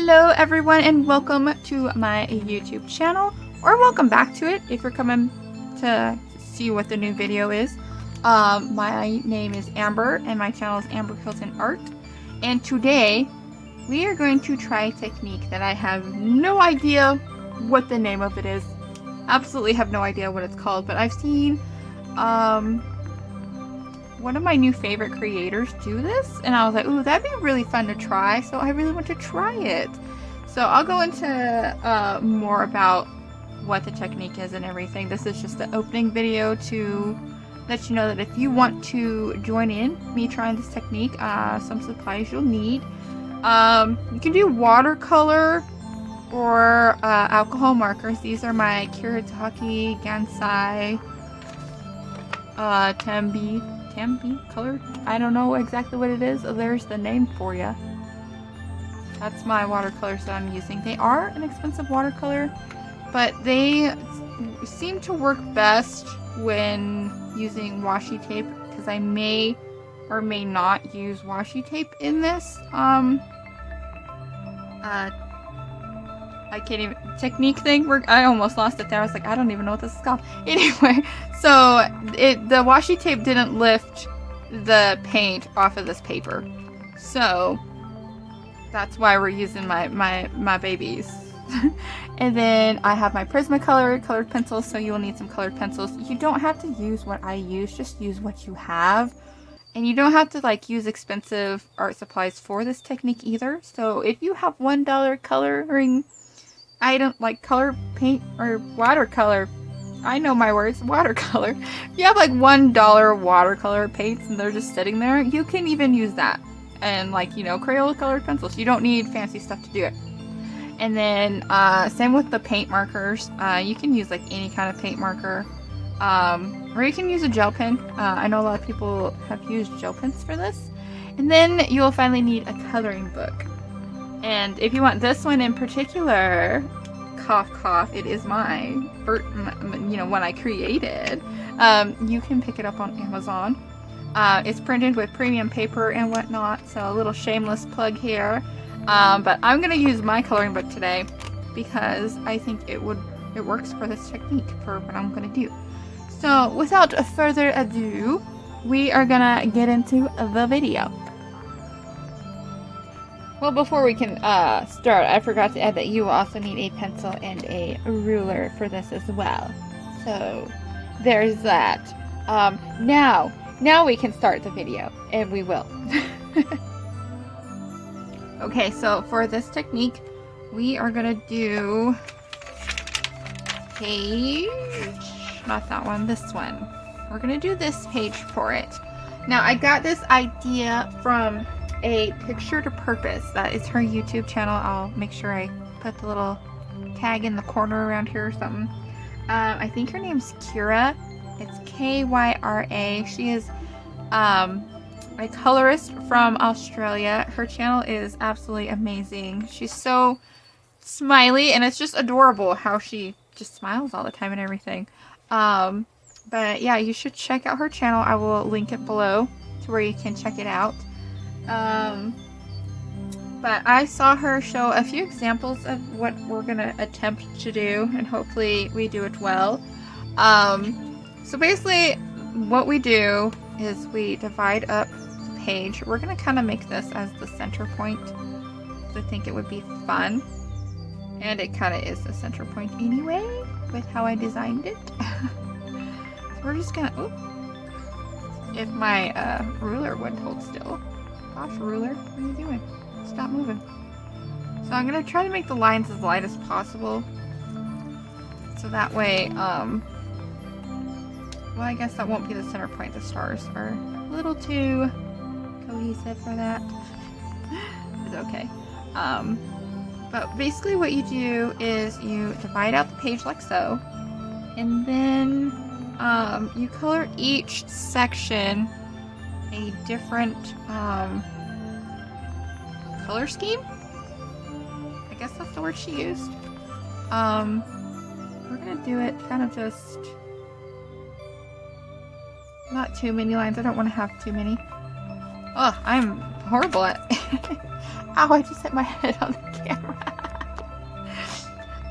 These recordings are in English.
Hello everyone and welcome to my YouTube channel, or welcome back to it if you're coming to see what the new video is. My name is Amber and my channel is Amber Hilton Art, and today we are going to try a technique that I have no idea what the name of it is. Absolutely have no idea what it's called, but I've seen one of my new favorite creators do this, and I was like, ooh, that'd be really fun to try, so I really want to try it. So I'll go into more about what the technique is and everything. This is just the opening video to let you know that if you want to join in me trying this technique, some supplies you'll need. You can do watercolor or alcohol markers. These are my Kiritake Gansai Tambi colored. I don't know exactly what it is. There's the name for you. That's my watercolors that I'm using. They are an expensive watercolor, but they seem to work best when using washi tape, because I may or may not use washi tape in this. I can't even, technique thing, I almost lost it there. I was like, I don't even know what this is called. Anyway, so the washi tape didn't lift the paint off of this paper. So that's why we're using my babies. And then I have my Prismacolor colored pencils, so you will need some colored pencils. You don't have to use what I use, just use what you have. And you don't have to like use expensive art supplies for this technique either. So if you have $1 coloring item like color paint or watercolor, I know my words, watercolor. If you have like $1 watercolor paints and they're just sitting there, you can even use that. And like, you know, Crayola colored pencils. You don't need fancy stuff to do it. And then same with the paint markers. You can use like any kind of paint marker. Or you can use a gel pen. I know a lot of people have used gel pens for this. And then you will finally need a coloring book. And if you want this one in particular, cough cough, it is mine, you know, one I created. You can pick it up on Amazon. It's printed with premium paper and whatnot, so a little shameless plug here. But I'm gonna use my coloring book today because I think it works for this technique for what I'm gonna do. So without further ado, we are gonna get into the video. Well, before we can start, I forgot to add that you will also need a pencil and a ruler for this as well. So there's that. Now we can start the video, and we will. Okay, so for this technique, we are gonna do page, not that one, this one. We're gonna do this page for it. Now, I got this idea from a Picture to Purpose. That is her YouTube channel. I'll make sure I put the little tag in the corner around here or something. I think her name's Kyra. It's Kyra. She is a colorist from Australia. Her channel is absolutely amazing. She's so smiley, and it's just adorable how she just smiles all the time and everything. But yeah, you should check out her channel. I will link it below to where you can check it out. But I saw her show a few examples of what we're gonna attempt to do, and hopefully we do it well. So basically what we do is we divide up the page. We're gonna kind of make this as the center point. I think it would be fun, and it kind of is the center point anyway with how I designed it. So we're just gonna, ooh, if my ruler would hold still. Gosh, ruler, what are you doing? Stop moving. So I'm gonna try to make the lines as light as possible, so that way, well, I guess that won't be the center point. The stars are a little too cohesive for that. It's okay. But basically what you do is you divide out the page like so, and then you color each section a different color scheme. I guess that's the word she used. We're gonna do it kind of just not too many lines. I don't want to have too many. Oh, I'm horrible at Ow, I just hit my head on the camera.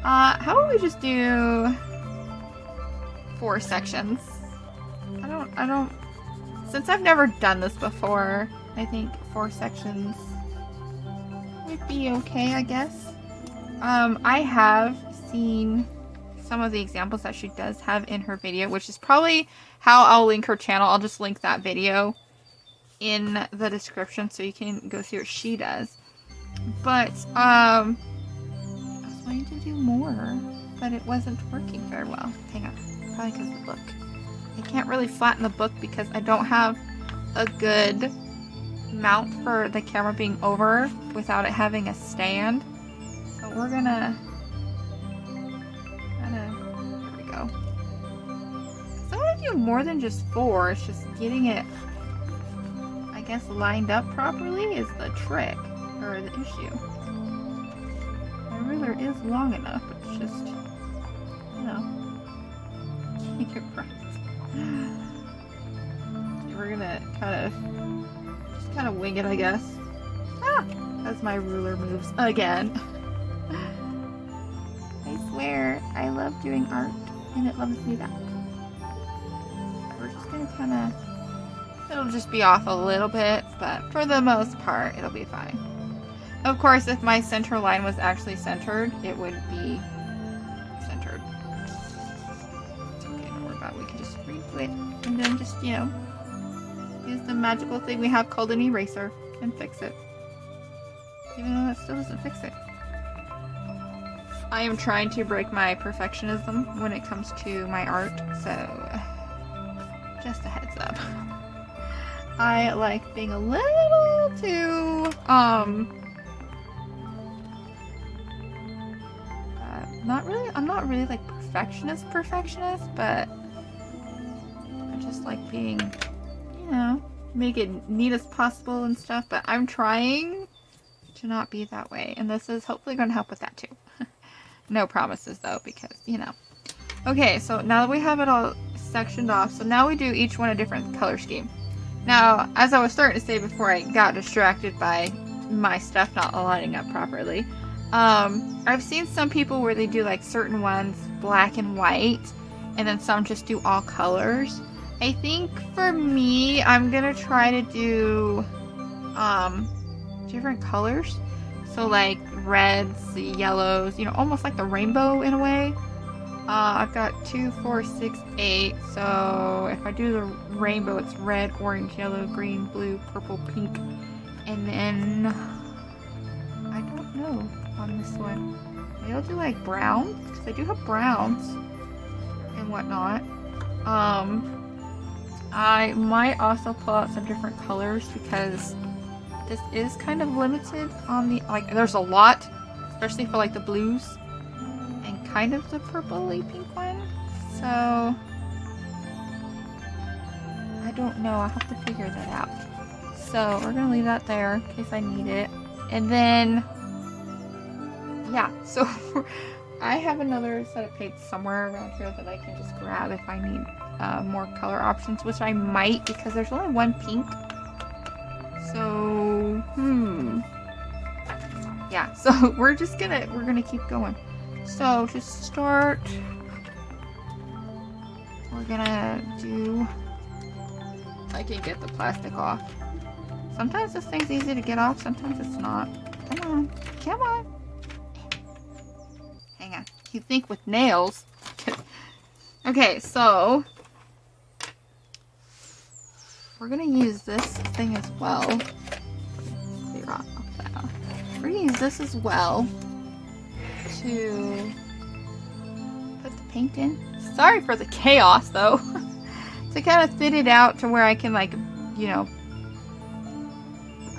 How about we just do 4 sections? I don't, since I've never done this before, I think 4 sections would be okay, I guess. I have seen some of the examples that she does have in her video, which is probably how I'll link her channel. I'll just link that video in the description so you can go see what she does. But, I was wanting to do more, but it wasn't working very well. Hang on. Probably because of the book. I can't really flatten the book because I don't have a good mount for the camera being over without it having a stand. So we're gonna... There we go. So I want to do more than just 4. It's just getting it, I guess, lined up properly is the trick. Or the issue. My ruler is long enough, it's just, you know, keep it right. We're gonna kind of wing it, I guess. As my ruler moves again. I swear, I love doing art, and it loves me back. We're just gonna kind of, it'll just be off a little bit, but for the most part, it'll be fine. Of course, if my center line was actually centered, it would be centered. It's okay, don't worry about it. We can just redo it and then just, you know, use the magical thing we have called an eraser and fix it. Even though that still doesn't fix it. I am trying to break my perfectionism when it comes to my art, so just a heads up. I like being a little too, I'm not really like perfectionist, but I just like being, you know, make it neat as possible and stuff, but I'm trying to not be that way, and this is hopefully going to help with that too. No promises though, because, you know. Okay, so now that we have it all sectioned off, so now we do each one a different color scheme. Now, as I was starting to say before I got distracted by my stuff not lining up properly, I've seen some people where they do like certain ones black and white, and then some just do all colors. I think for me, I'm gonna try to do different colors. So like reds, yellows, you know, almost like the rainbow in a way. I've got 2, 4, 6, 8. So if I do the rainbow, it's red, orange, yellow, green, blue, purple, pink, and then I don't know on this one. Maybe I'll do like browns, because I do have browns and whatnot. I might also pull out some different colors because this is kind of limited on the, like, there's a lot, especially for like the blues and kind of the purpley pink one. So I don't know, I'll have to figure that out. So we're gonna leave that there in case I need it. And then, yeah, so I have another set of paints somewhere around here that I can just grab if I need more color options, which I might, because there's only one pink. So, yeah, so we're gonna keep going. So to start, we're gonna do, I can get the plastic off. Sometimes this thing's easy to get off, sometimes it's not. Come on. Hang on. You think with nails. Okay, so we're gonna use this thing as well. Clear off that. We're gonna use this as well to put the paint in. Sorry for the chaos though. To kind of thin it out to where I can, like, you know,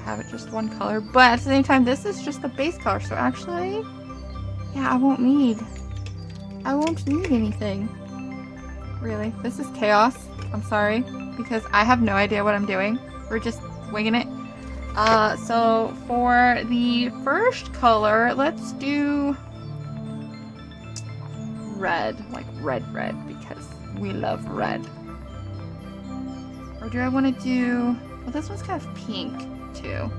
have it just one color, but at the same time this is just the base color, so actually, yeah, I won't need anything really. This is chaos, I'm sorry, because I have no idea what I'm doing. We're just winging it. So for the first color, let's do red, like red, because we love red. Or do I want to do, well, this one's kind of pink too.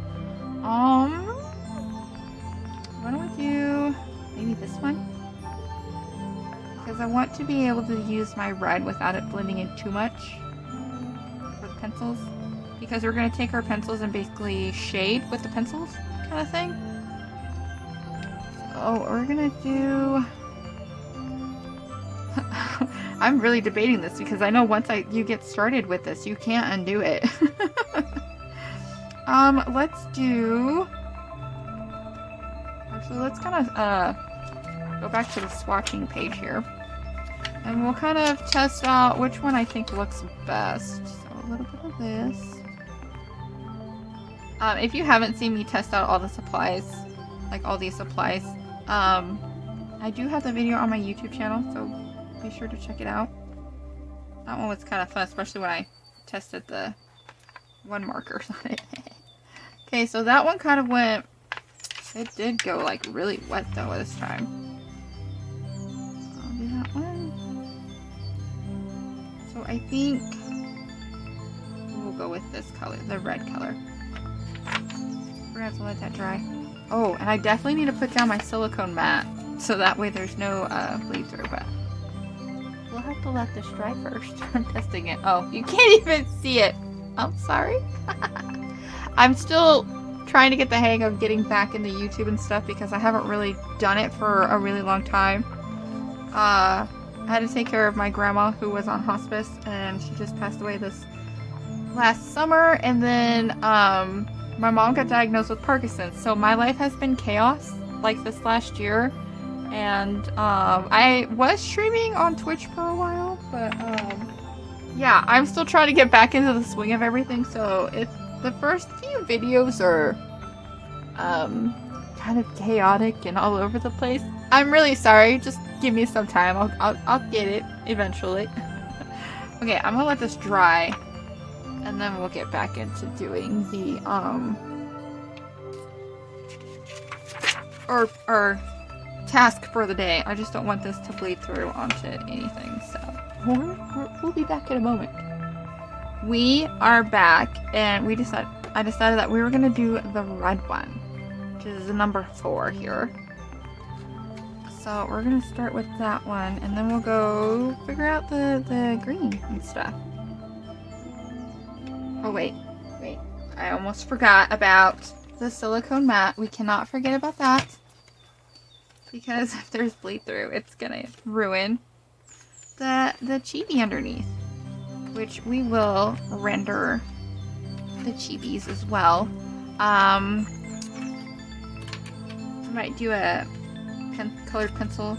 why don't we do maybe this one? Because I want to be able to use my red without it blending in too much for the pencils. Because we're going to take our pencils and basically shade with the pencils kind of thing. So we're going to do... I'm really debating this because I know once you get started with this, you can't undo it. Let's do... Actually, let's kind of go back to the swatching page here. And we'll kind of test out which one I think looks best. So a little bit of this. If you haven't seen me test out all the supplies, like all these supplies, I do have the video on my YouTube channel, so be sure to check it out. That one was kind of fun, especially when I tested the one markers on it. Okay, so that one kind of went, it did go like really wet though this time. I'll do that one. So I think we'll go with this color, the red color. We're gonna have to let that dry. Oh, and I definitely need to put down my silicone mat so that way there's no bleed through, but we'll have to let this dry first. I'm testing it. Oh, you can't even see it. I'm sorry. I'm still trying to get the hang of getting back into YouTube and stuff because I haven't really done it for a really long time. I had to take care of my grandma who was on hospice and she just passed away this last summer, and then my mom got diagnosed with Parkinson's, so my life has been chaos like this last year. And I was streaming on Twitch for a while, but yeah, I'm still trying to get back into the swing of everything. So if the first few videos are kind of chaotic and all over the place, I'm really sorry. Just give me some time. I'll get it eventually. Okay, I'm gonna let this dry, and then we'll get back into doing the or task for the day. I just don't want this to bleed through onto anything, so we'll be back in a moment. We are back, and I decided that we were gonna do the red one, which is the number 4 here. So we're gonna start with that one, and then we'll go figure out the green and stuff. Oh wait, I almost forgot about the silicone mat. We cannot forget about that, because if there's bleed through, it's gonna ruin the chibi underneath, which we will render the chibis as well. I might do a colored pencil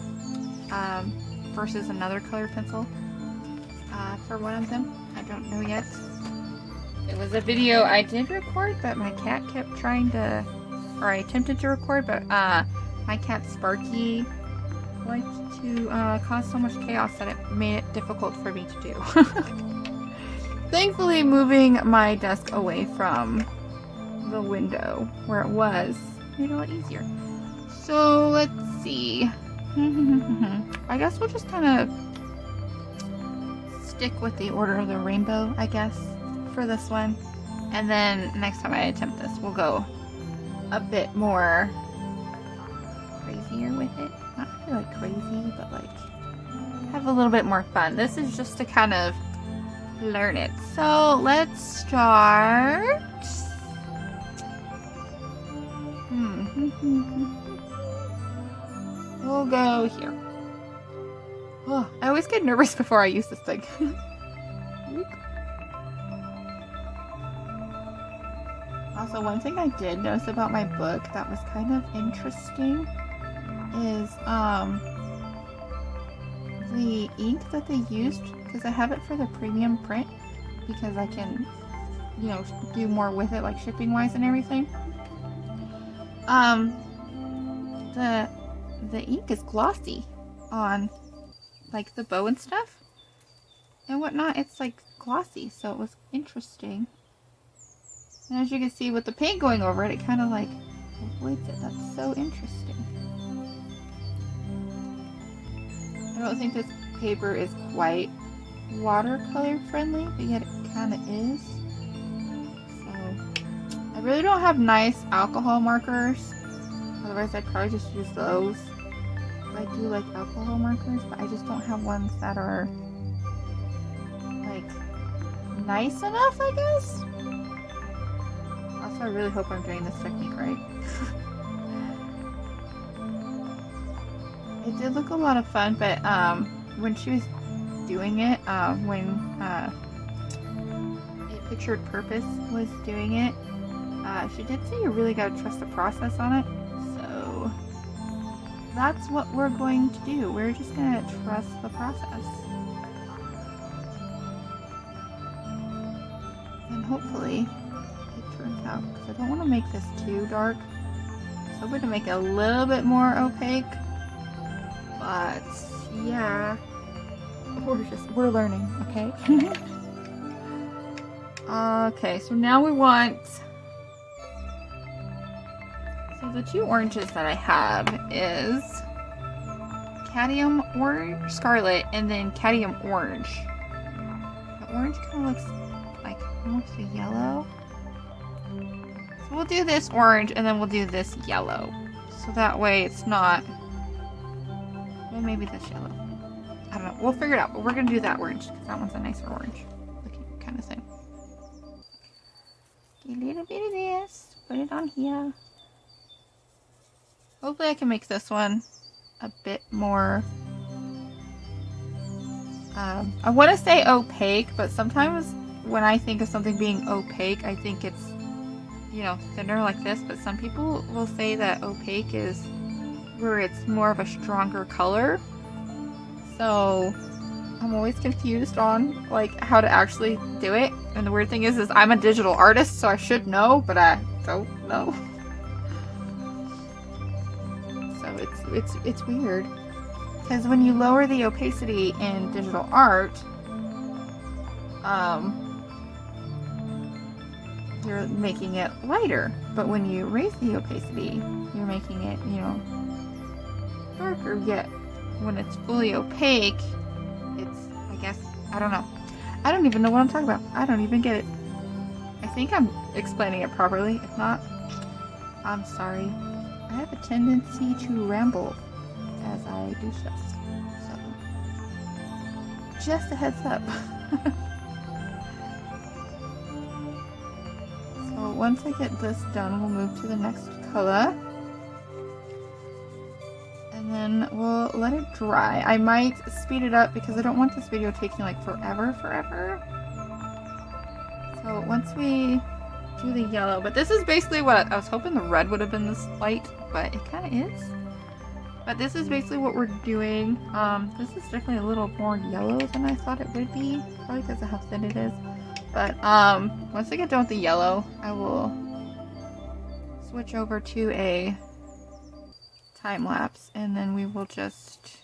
versus another colored pencil for one of them. I don't know yet. It was a video I did record, but my cat kept trying to, or I attempted to record, but my cat Sparky liked to cause so much chaos that it made it difficult for me to do. Thankfully, moving my desk away from the window where it was made it a lot easier. So let's see. I guess we'll just kind of stick with the order of the rainbow, I guess, for this one. And then next time I attempt this, we'll go a bit more crazier with it. Not really like crazy, but like have a little bit more fun. This is just to kind of learn it. So let's start. We'll go here. Oh, I always get nervous before I use this thing. Also, one thing I did notice about my book that was kind of interesting is the ink that they used, because I have it for the premium print because I can, you know, do more with it, like shipping wise and everything. The ink is glossy on like the bow and stuff and whatnot. It's like glossy, so it was interesting. And as you can see with the paint going over it, it kind of like avoids it. That's so interesting. I don't think this paper is quite watercolor friendly, but yet it kind of is. So I really don't have nice alcohol markers Otherwise, I'd probably just use those. I do like alcohol markers, but I just don't have ones that are like nice enough, I guess. Also, I really hope I'm doing this technique right. It did look a lot of fun, but when she was doing it, when A Pictured Purpose was doing it, she did say you really gotta trust the process on it. So that's what we're going to do. We're just gonna trust the process. And hopefully it turns out, because I don't want to make this too dark. So I'm going to make it a little bit more opaque. But yeah, we're learning, okay? Okay, so now we want, so the two oranges that I have is cadmium orange, scarlet, and then cadmium orange. The orange kind of looks like almost a yellow. So we'll do this orange and then we'll do this yellow. So that way it's not, well, maybe this yellow. I don't know. We'll figure it out, but we're going to do that orange because that one's a nicer orange looking kind of thing. Get a little bit of this, put it on here. Hopefully I can make this one a bit more, I want to say opaque, but sometimes when I think of something being opaque, I think it's, you know, thinner like this, but some people will say that opaque is where it's more of a stronger color. So I'm always confused on like how to actually do it. And the weird thing is I'm a digital artist, so I should know, but I don't know. So it's weird. Because when you lower the opacity in digital art, you're making it lighter. But when you raise the opacity, you're making it, you know, darker. Yet when it's fully opaque, it's, I guess, I don't know. I don't even know what I'm talking about. I don't even get it. I think I'm explaining it properly. If not, I'm sorry. I have a tendency to ramble as I do stuff. So, just a heads up. So once I get this done, we'll move to the next color. And then we'll let it dry. I might speed it up because I don't want this video taking like forever. So once we do the yellow, but this is basically what I was hoping the red would have been this light, but it kind of is. But this is basically what we're doing. This is definitely a little more yellow than I thought it would be, probably because of how thin it is. But once I get done with the yellow, I will switch over to a time lapse, and then we will just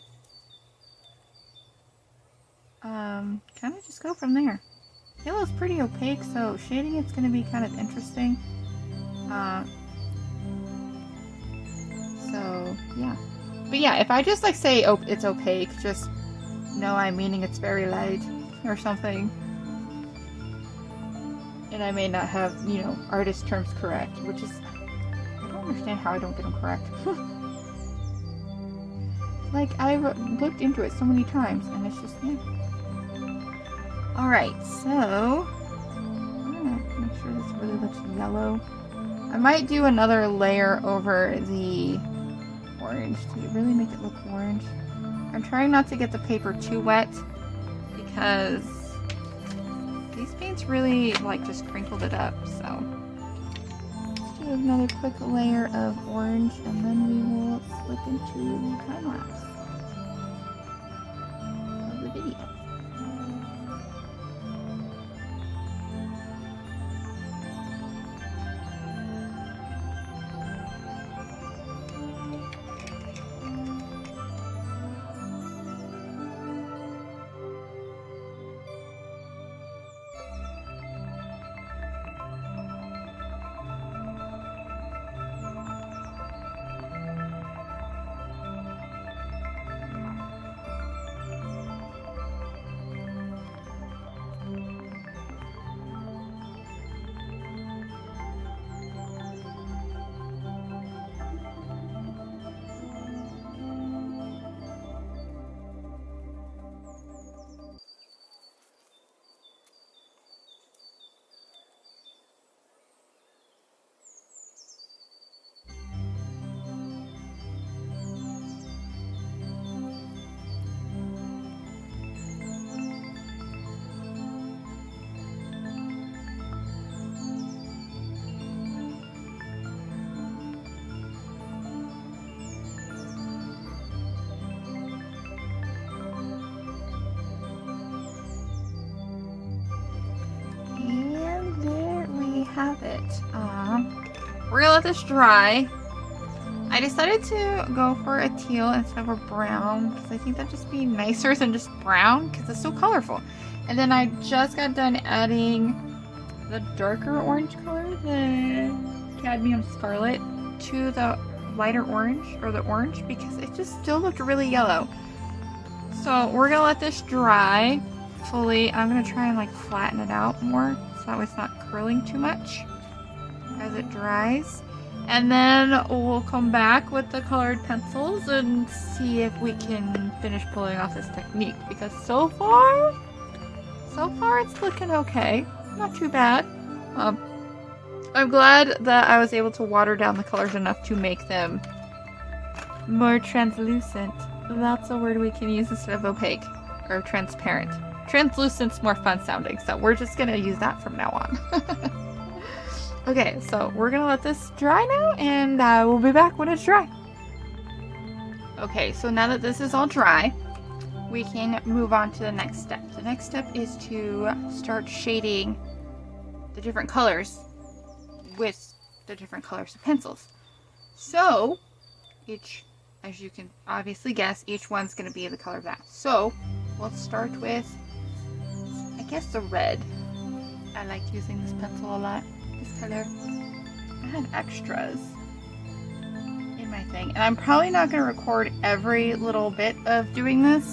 kind of just go from there. Yellow's pretty opaque, so shading it's going to be kind of interesting. So yeah, but yeah, if I just like say it's opaque, just know I'm meaning it's very light or something. And I may not have, you know, artist terms correct, which is, I don't understand how I don't get them correct. Like, I've looked into it so many times, and it's just, yeah. Alright, so, I'm gonna make sure this really looks yellow. I might do another layer over the orange to really make it look orange. I'm trying not to get the paper too wet, because these paints really, like, just crinkled it up, so. Let's do another quick layer of orange, and then we will slip into the time lapse of the video. have it. We're gonna let this dry. I decided to go for a teal instead of a brown because I think that'd just be nicer than just brown because it's so colorful. And then I just got done adding the darker orange color, the cadmium scarlet, to the lighter orange, or the orange, because it just still looked really yellow. So we're gonna let this dry fully. I'm gonna try and like flatten it out more so that way it's not curling too much as it dries. And then we'll come back with the colored pencils and see if we can finish pulling off this technique, because so far it's looking okay. Not too bad. I'm glad that I was able to water down the colors enough to make them more translucent. That's a word we can use instead of opaque or transparent. Translucent's more fun sounding, so we're just gonna use that from now on. Okay, so we're gonna let this dry now, and we'll be back when it's dry. Okay, so now that this is all dry, we can move on to the next step. The next step is to start shading the different colors with the different colors of pencils. So, as you can obviously guess, each one's gonna be the color of that. So, we'll start with, I guess, the red. I liked using this pencil a lot. This color. I had extras in my thing, and I'm probably not going to record every little bit of doing this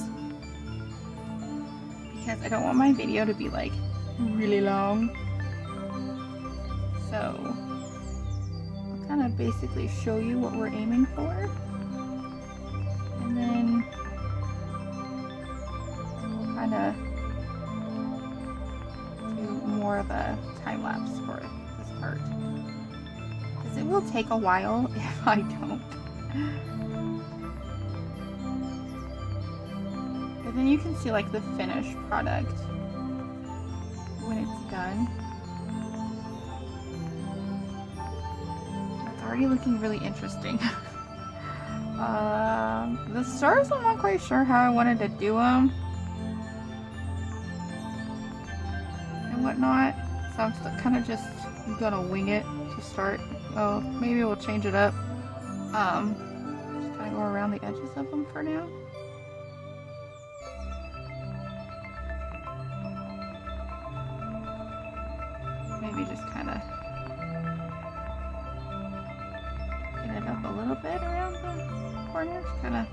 because I don't want my video to be like really long. So I'll kind of basically show you what we're aiming for, and then we'll kind of do more of a time lapse for it. Part, because it will take a while if I don't. But then you can see like the finished product when it's done. It's already looking really interesting. The stars, I'm not quite sure how I wanted to do them and whatnot, so I'm still kind of just gonna wing it to start. Oh, maybe we'll change it up. Just kind of go around the edges of them for now. Maybe just kind of get it up a little bit around the corners. Kind of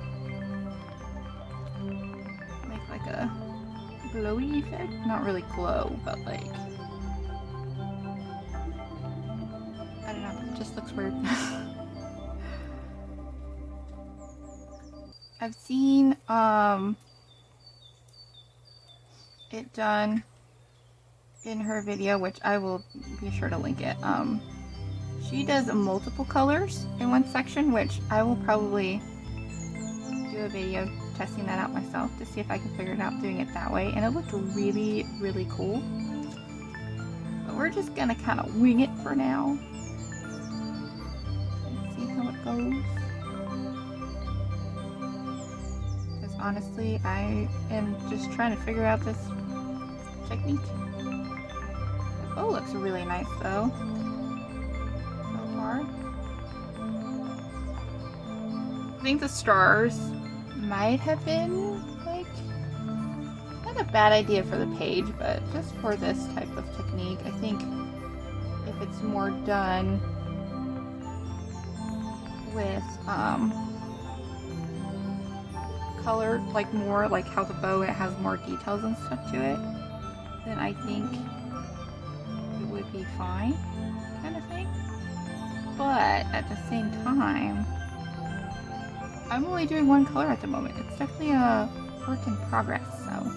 make like a glowy effect. Not really glow, but like, I don't know, it just looks weird. I've seen it done in her video, which I will be sure to link it. She does multiple colors in one section, which I will probably do a video testing that out myself to see if I can figure it out doing it that way, and it looked really, really cool. But we're just gonna kind of wing it for now. How it goes, because honestly I am just trying to figure out this technique. The bow looks really nice though so far. I think the stars might have been like not a bad idea for the page, but just for this type of technique, I think if it's more done with color, like more like how the bow, it has more details and stuff to it, then I think it would be fine, kind of thing. But at the same time, I'm only doing one color at the moment. It's definitely a work in progress, so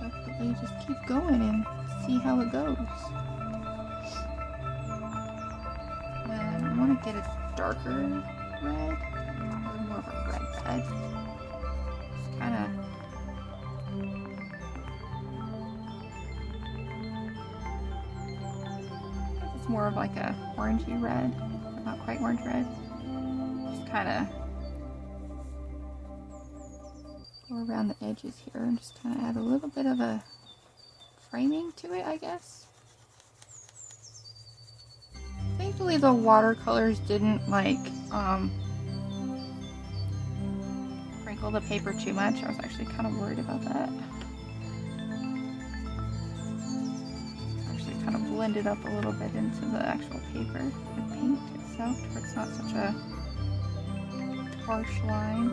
definitely just keep going and see how it goes. I want to get a darker red, or more of a red. Just kind of it's more of like a orangey red, not quite orange red. Just kind of go around the edges here and just kind of add a little bit of a framing to it, I guess. Thankfully the watercolors didn't like wrinkle the paper too much. I was actually kind of worried about that. Actually kind of blended up a little bit into the actual paper, the paint itself, where it's not such a harsh line.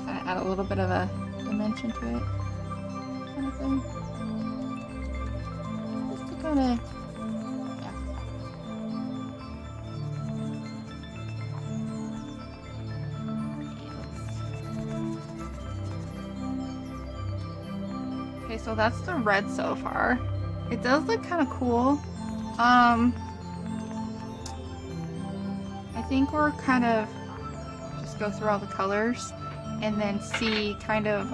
Kind of add a little bit of a dimension to it, kind of thing. Just to kind of, yeah. Okay, so that's the red so far. It does look kind of cool. I think we're kind of just go through all the colors and then see kind of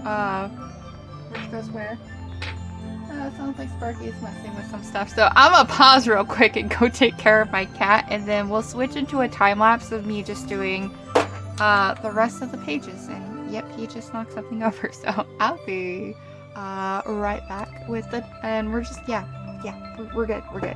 which goes where. It sounds like Sparky's messing with some stuff. So I'm gonna pause real quick and go take care of my cat, and then we'll switch into a time lapse of me just doing the rest of the pages. And yep, he just knocked something over. So I'll be right back with it, and we're just we're good. Okay.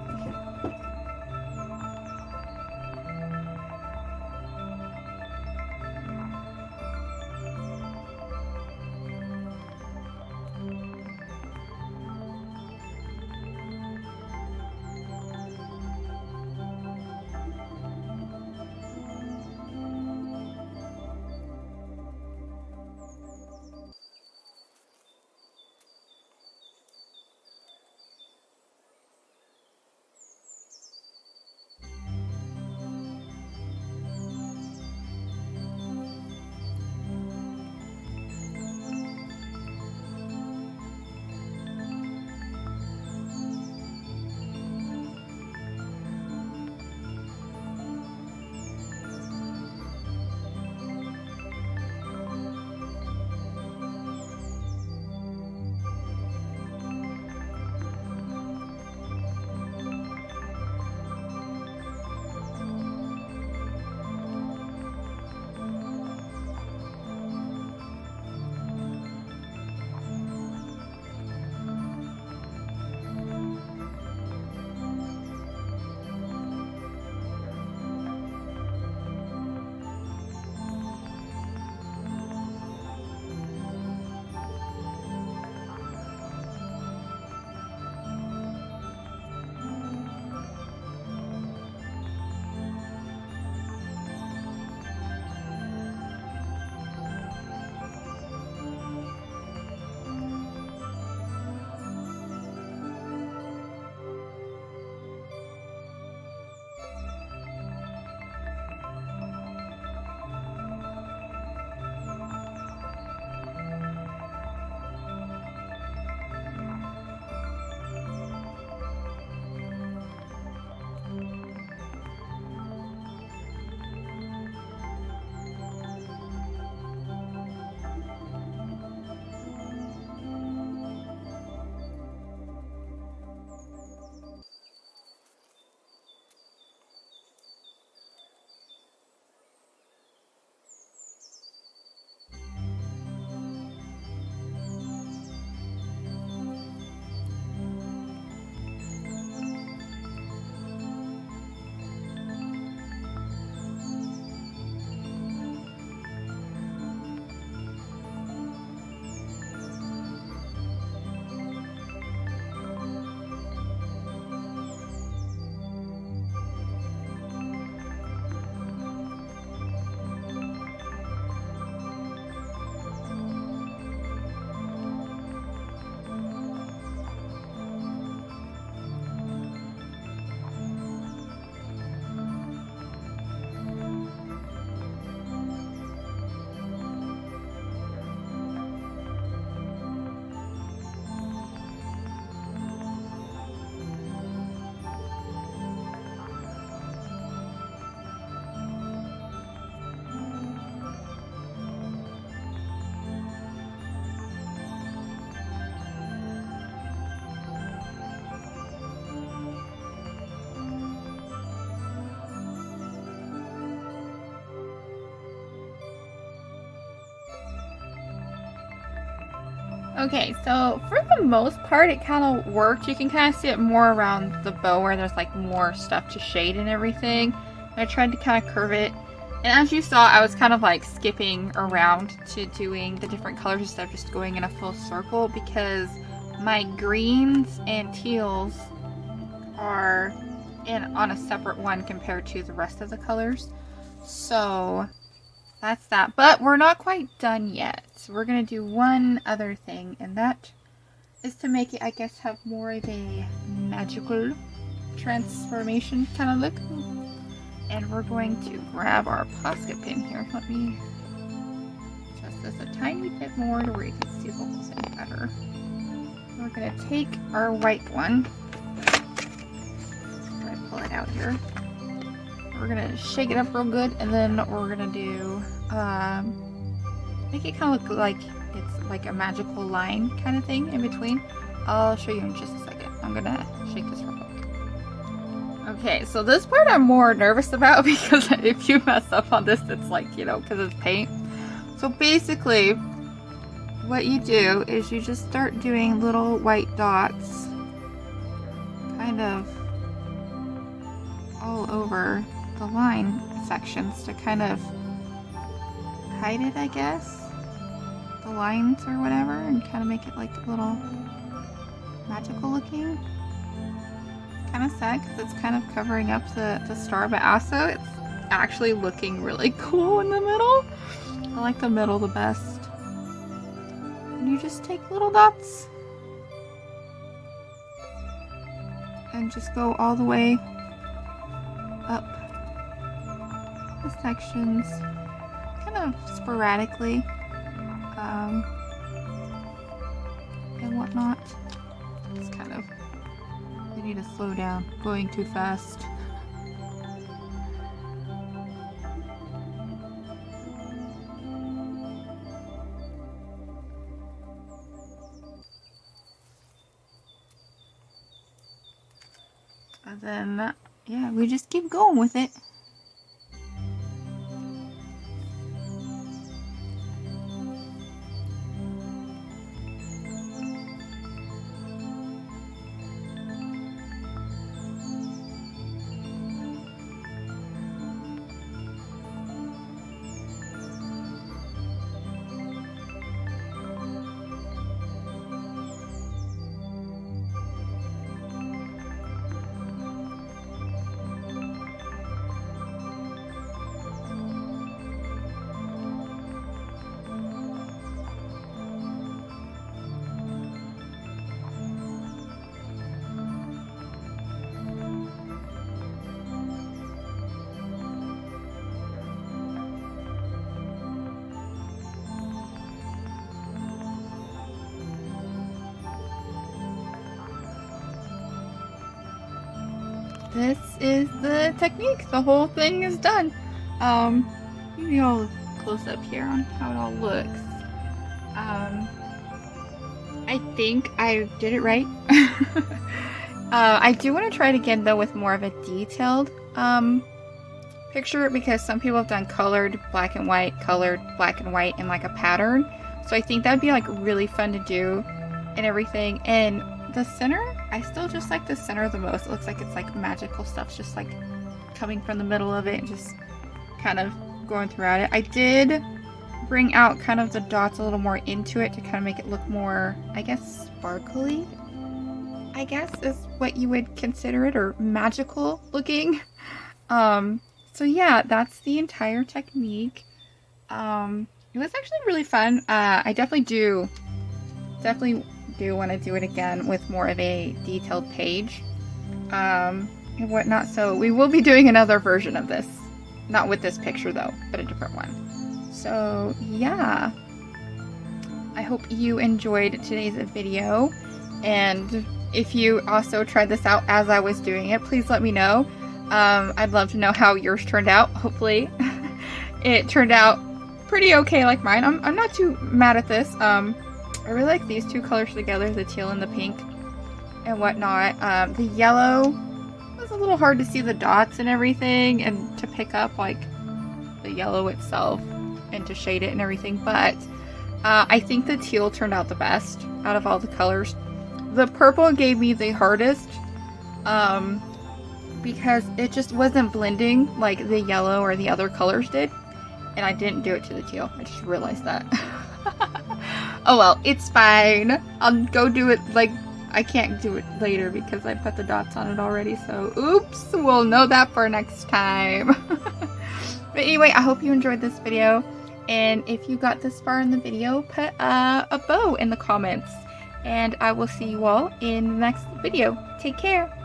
Okay, so for the most part, it kind of worked. You can kind of see it more around the bow where there's like more stuff to shade and everything. I tried to kind of curve it. And as you saw, I was kind of like skipping around to doing the different colors instead of just going in a full circle because my greens and teals are on a separate one compared to the rest of the colors. So that's that. But we're not quite done yet. So we're going to do one other thing, and that is to make it, I guess, have more of a magical transformation kind of look. And we're going to grab our Posca pin here. Let me adjust this a tiny bit more to where you can see the whole thing better. We're going to take our white one. I'm going to pull it out here. We're going to shake it up real good, and then we're going to do, make it kind of look like it's like a magical line kind of thing in between. I'll show you in just a second. I'm going to shake this real quick. Okay, so this part I'm more nervous about because if you mess up on this, it's like, you know, because it's paint. So basically, what you do is you just start doing little white dots kind of all over the line sections to kind of hide it, I guess, the lines or whatever, and kind of make it like a little magical looking. Kind of sad because it's kind of covering up the star, but also it's actually looking really cool in the middle. I like the middle the best. And you just take little dots and just go all the way up the sections, kind of sporadically, and whatnot. It's kind of, I need to slow down, going too fast. And then, yeah, we just keep going with it. This is the technique. The whole thing is done. Maybe I'll close up here on how it all looks. I think I did it right. I do want to try it again though with more of a detailed picture, because some people have done colored black and white, colored black and white in like a pattern. So I think that'd be like really fun to do and everything. And the center, I still just like the center the most. It looks like it's like magical stuff just like coming from the middle of it and just kind of going throughout it. I did bring out kind of the dots a little more into it to kind of make it look more, I guess, sparkly, I guess is what you would consider it, or magical looking. So yeah, that's the entire technique. It was actually really fun. I definitely do want to do it again with more of a detailed page and whatnot. So we will be doing another version of this, not with this picture though, but a different one. So yeah, I hope you enjoyed today's video, and if you also tried this out as I was doing it, please let me know. I'd love to know how yours turned out. Hopefully it turned out pretty okay like mine. I'm not too mad at this. I really like these two colors together, the teal and the pink and whatnot. The yellow was a little hard to see the dots and everything and to pick up like the yellow itself and to shade it and everything, but I think the teal turned out the best out of all the colors. The purple gave me the hardest, because it just wasn't blending like the yellow or the other colors did. And I didn't do it to the teal. I just realized that. Oh well, it's fine. I'll go do it, like, I can't do it later because I put the dots on it already, so oops, we'll know that for next time. But anyway, I hope you enjoyed this video, and if you got this far in the video, put a bow in the comments, and I will see you all in the next video. Take care!